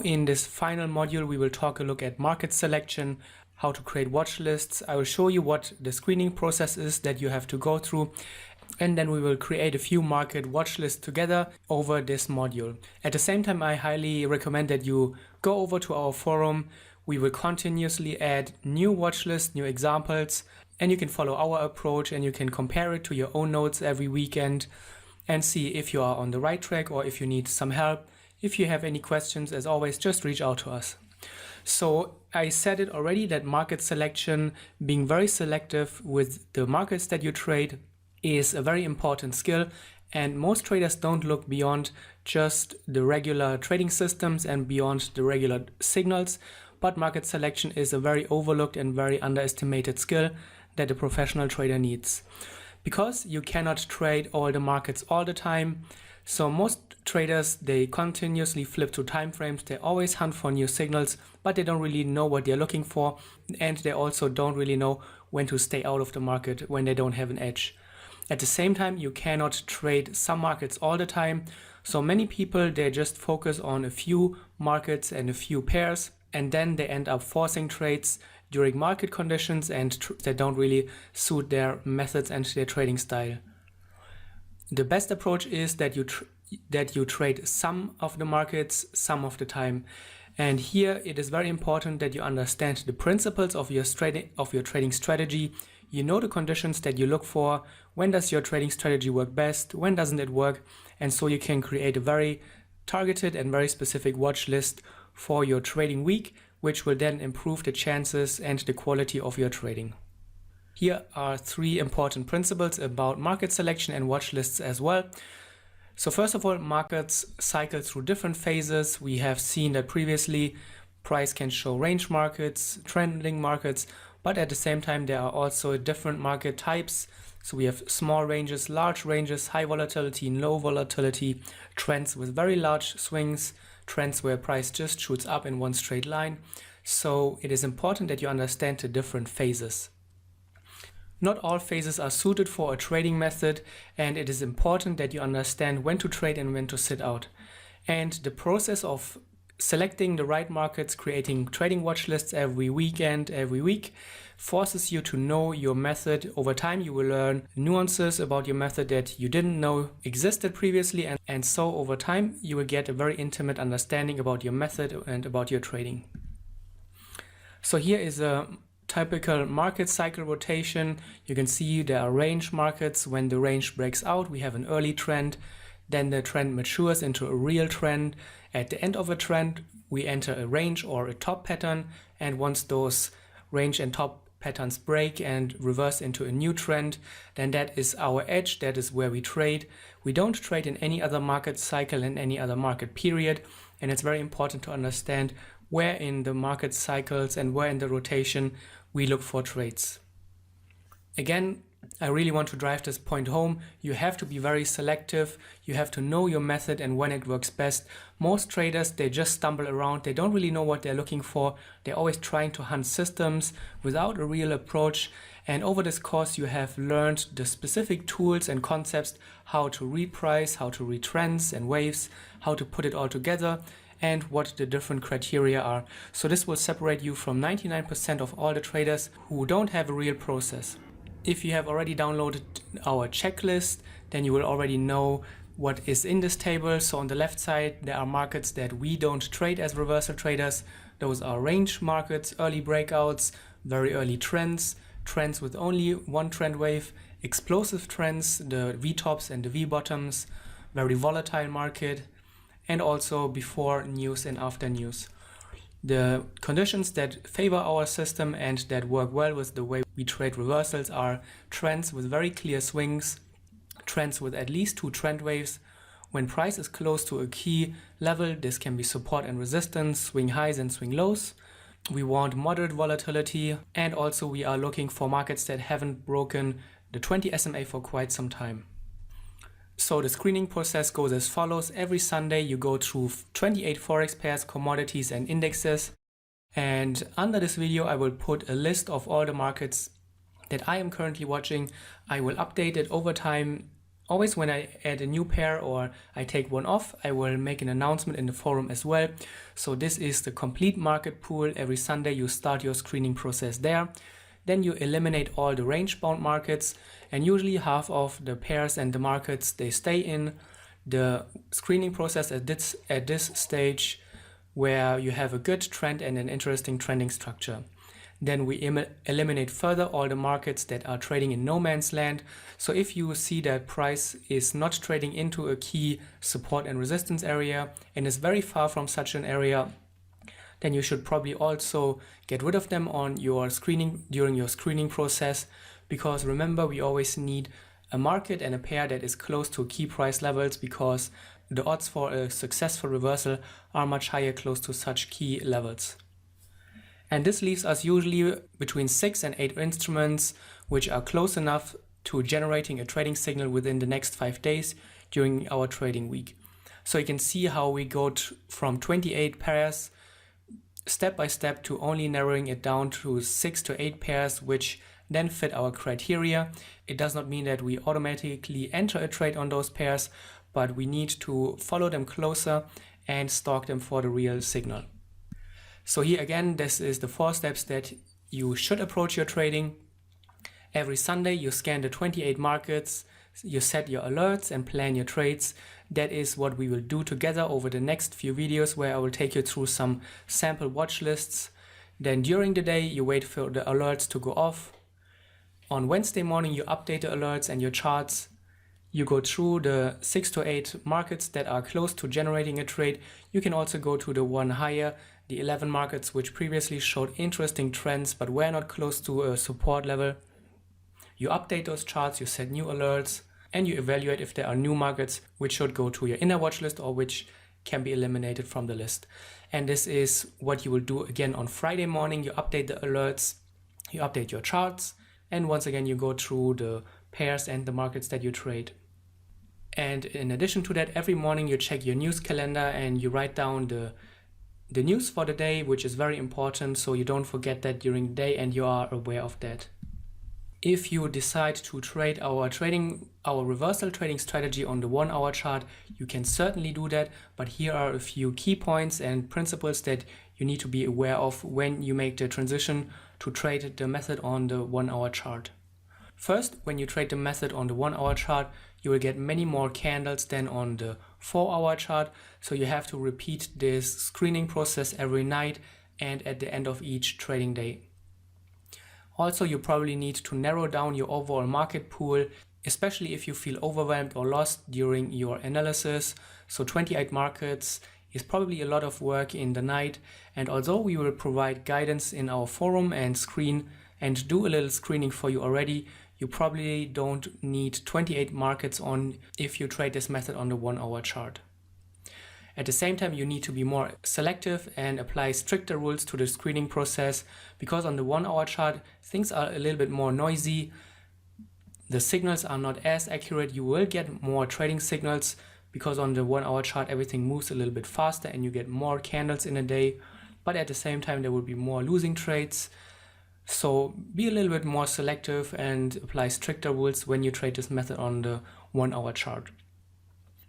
In this final module, we will talk a look at market selection, how to create watch lists. I will show you what the screening process is that you have to go through, and then we will create a few market watch lists together over this module. At the same time, I highly recommend that you go over to our forum. We will continuously add new watch lists, new examples, and you can follow our approach and you can compare it to your own notes every weekend and see if you are on the right track or if you need some help. If you have any questions, as always, just reach out to us. So I said it already that market selection, being very selective with the markets that you trade, is a very important skill, and most traders don't look beyond just the regular trading systems and beyond the regular signals, but market selection is a very overlooked and very underestimated skill that a professional trader needs. Because you cannot trade all the markets all the time, so most traders, they continuously flip through time frames, they always hunt for new signals, but they don't really know what they're looking for, and they also don't really know when to stay out of the market when they don't have an edge. At the same time, you cannot trade some markets all the time, so many people, they just focus on a few markets and a few pairs, and then they end up forcing trades during market conditions and that don't really suit their methods and their trading style. The best approach is that you trade some of the markets some of the time. And here it is very important that you understand the principles of your trading strategy. You know the conditions that you look for. When does your trading strategy work best? When doesn't it work? And so you can create a very targeted and very specific watch list for your trading week, which will then improve the chances and the quality of your trading. Here are 3 important principles about market selection and watch lists as well. So first of all, markets cycle through different phases. We have seen that previously price can show range markets, trending markets, but at the same time there are also different market types. So we have small ranges, large ranges, high volatility, low volatility, trends with very large swings, trends where price just shoots up in one straight line. So it is important that you understand the different phases. Not all phases are suited for a trading method, and it is important that you understand when to trade and when to sit out. And the process of selecting the right markets, creating trading watch lists every weekend, every week, forces you to know your method. Over time, you will learn nuances about your method that you didn't know existed previously, and so over time, you will get a very intimate understanding about your method and about your trading. So here is a typical market cycle rotation. You can see there are range markets. When the range breaks out, we have an early trend. Then the trend matures into a real trend. At the end of a trend, we enter a range or a top pattern. And once those range and top patterns break and reverse into a new trend, then that is our edge. That is where we trade. We don't trade in any other market cycle, in any other market period. And it's very important to understand where in the market cycles and where in the rotation we look for trades. Again, I really want to drive this point home. You have to be very selective. You have to know your method and when it works best. Most traders, they just stumble around. They don't really know what they're looking for. They're always trying to hunt systems without a real approach. And over this course, you have learned the specific tools and concepts, how to read price, how to read trends and waves, how to put it all together, and what the different criteria are. So this will separate you from 99% of all the traders who don't have a real process. If you have already downloaded our checklist, then you will already know what is in this table. So on the left side, there are markets that we don't trade as reversal traders. Those are range markets, early breakouts, very early trends, trends with only one trend wave, explosive trends, the V-tops and the V-bottoms, very volatile market, and also before news and after news. The conditions that favor our system and that work well with the way we trade reversals are trends with very clear swings, trends with at least 2 trend waves. When price is close to a key level, this can be support and resistance, swing highs and swing lows. We want moderate volatility, and also we are looking for markets that haven't broken the 20 SMA for quite some time. So the screening process goes as follows. Every Sunday you go through 28 forex pairs, commodities and indexes. And under this video I will put a list of all the markets that I am currently watching. I will update it over time Always when I add a new pair or I take one off, I will make an announcement in the forum as well. So this is the complete market pool. Every Sunday you start your screening process there. Then you eliminate all the range-bound markets, and usually half of the pairs and the markets, they stay in the screening process at this stage where you have a good trend and an interesting trending structure. Then we eliminate further all the markets that are trading in no man's land. So if you see that price is not trading into a key support and resistance area and is very far from such an area, then you should probably also get rid of them on your screening during your screening process, because remember, we always need a market and a pair that is close to key price levels, because the odds for a successful reversal are much higher close to such key levels. And this leaves us usually between 6 and 8 instruments which are close enough to generating a trading signal within the next 5 days during our trading week. So you can see how we go from 28 pairs step by step to only narrowing it down to 6 to 8 pairs which then fit our criteria. It does not mean that we automatically enter a trade on those pairs, but we need to follow them closer and stalk them for the real signal. So here again, this is the 4 steps that you should approach your trading. Every Sunday you scan the 28 markets, you set your alerts and plan your trades. That is what we will do together over the next few videos, where I will take you through some sample watch lists. Then during the day you wait for the alerts to go off. On Wednesday morning you update the alerts and your charts. You go through the 6 to 8 markets that are close to generating a trade. You can also go to the one higher, the 11 markets which previously showed interesting trends but were not close to a support level. You update those charts, you set new alerts, and you evaluate if there are new markets which should go to your inner watch list or which can be eliminated from the list. And this is what you will do again on Friday morning. You update the alerts, you update your charts, and once again you go through the pairs and the markets that you trade. And in addition to that, every morning you check your news calendar and you write down the news for the day, which is very important, so you don't forget that during the day and you are aware of that. If you decide to trade our reversal trading strategy on the 1 hour chart, you can certainly do that, but here are a few key points and principles that you need to be aware of when you make the transition to trade the method on the 1 hour chart. First, when you trade the method on the 1 hour chart, you will get many more candles than on the 4 hour chart, so you have to repeat this screening process every night and at the end of each trading day. Also, you probably need to narrow down your overall market pool, especially if you feel overwhelmed or lost during your analysis. So 28 markets is probably a lot of work in the night, and although we will provide guidance in our forum and screen and do a little screening for you already, you probably don't need 28 markets on if you trade this method on the 1 hour chart. At the same time, you need to be more selective and apply stricter rules to the screening process, because on the 1 hour chart, things are a little bit more noisy. The signals are not as accurate. You will get more trading signals because on the 1 hour chart, everything moves a little bit faster and you get more candles in a day. But at the same time, there will be more losing trades. So be a little bit more selective and apply stricter rules when you trade this method on the 1 hour chart.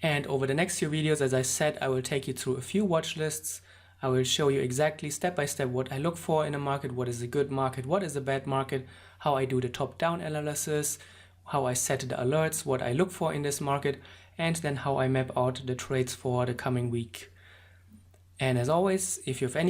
And over the next few videos, as I said, I will take you through a few watch lists. I will show you exactly step by step what I look for in a market, what is a good market, what is a bad market, how I do the top-down analysis, how I set the alerts, what I look for in this market, and then how I map out the trades for the coming week. And as always, if you have any